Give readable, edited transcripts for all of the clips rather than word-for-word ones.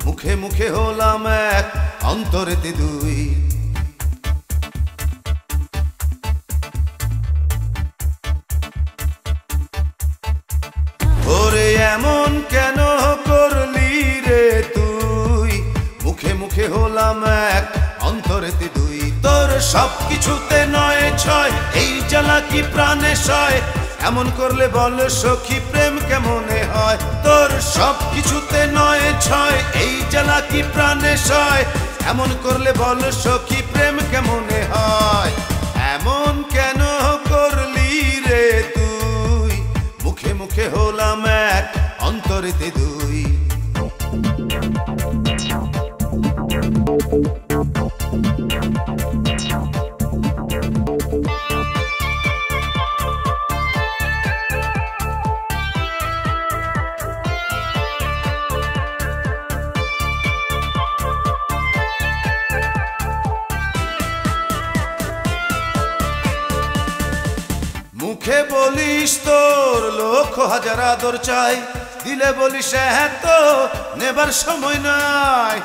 মুখে মুখে হলাম এক অন্তরেতে দুই। ওরে এমন কেন করলি রে তুই, মুখে মুখে হলাম এক অন্তরেতে দুই। তোর সব কিছুতে নয় ছয়, এই জ্বালা কি প্রাণে সয়, এমন করলে বল সখী প্রেম কেমনে হয়। তোর সব কিছুতে নয় ছয়, এই জ্বালা কি প্রাণে সয়, এমন করলে বল সখী প্রেম কেমনে হয়। এমন কেন করলি রে তুই, মুখে মুখে হলাম এক অন্তরেতে দুই। মুখে বলিস তোর লক্ষ হাজার আদর চাই, দিলে বলিস হ্যাঁ তো নেবার সময় নাই।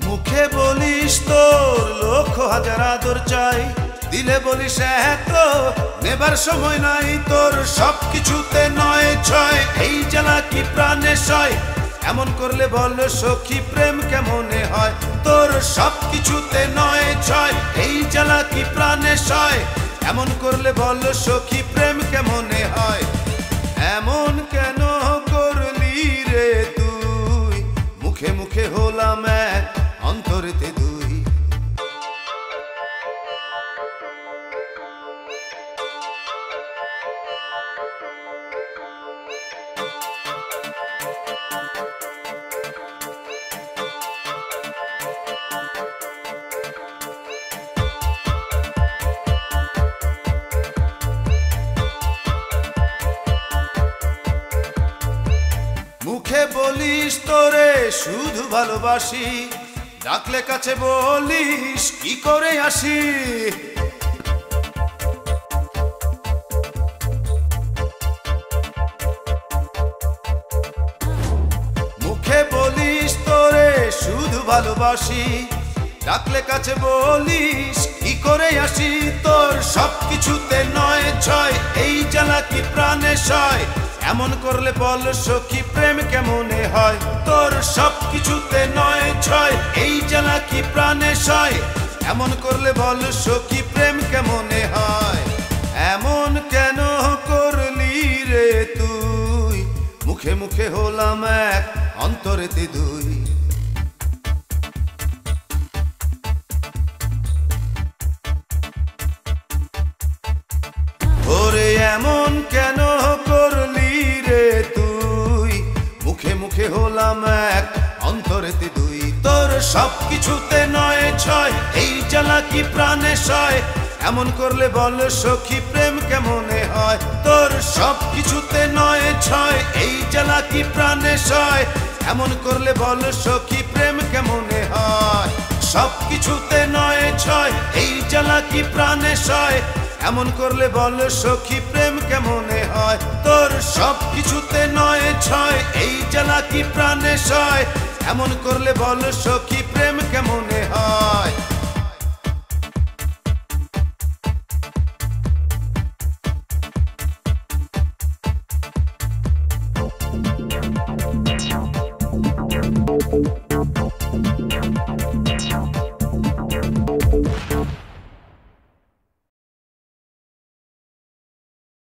মুখে বলিস তোর লক্ষ হাজার আদর চাই, দিলে বলিস হ্যাঁ তো নেবার সময় নাই। তোর সব কিছুতে নয় ছয়, এই জ্বালা কি প্রাণে সয়, এমন করলে বল সখী প্রেম কেমনে হয়। তোর সব কিছুতে নয় ছয়, এই জ্বালা কি প্রাণে সয়, এমন করলে বল সখী প্রেম কেমনে হয়। এমন কেন করলি রে তুই, মুখে মুখে হলাম এক অন্তরেতে দুই। মুখে বলিস তোরে শুধু ভালোবাসি, ডাকলে কাছে বলিস কি করে আসি। মুখে বলিস তোরে শুধু ভালোবাসি, ডাকলে কাছে বলিস কি করে আসি। তোর সব কিছুতে নয় ছয়, এই জ্বালা কি প্রাণে সয়, এমন করলে বল সখী প্রেম কেমনে হয়। তোর সব কিছুতে নয় ছয়, এই জ্বালা কি প্রাণে সয়, এমন করলে বল সখী প্রেম কেমনে হয়। এমন কেন করলি রে তুই, মুখে মুখে হলাম এক অন্তরেতে দুই। ওরে এমন কেন করলি রে তুই, মুখে মুখে হলাম এক অন্তরেতে দুই। তোর সব কিছুতে নয় ছয়, এই জ্বালা কি প্রাণে সয়, এমন করলে বল সখী প্রেম কেমনে হয়। তোর সব কিছুতে নয় ছয়, এই জ্বালা কি প্রাণে সয়, এমন করলে বল সখী প্রেম কেমনে হয়। সব কিছুতে নয় ছয়, এই জ্বালা কি প্রাণে সয়, এমন করলে বল সখী প্রেম কেমনে হয়। তোর সব কিছুতে নয় ছয়, এই জ্বালা কি প্রাণে সয়, এমন করলে বল সখী প্রেম কেমনে হয়।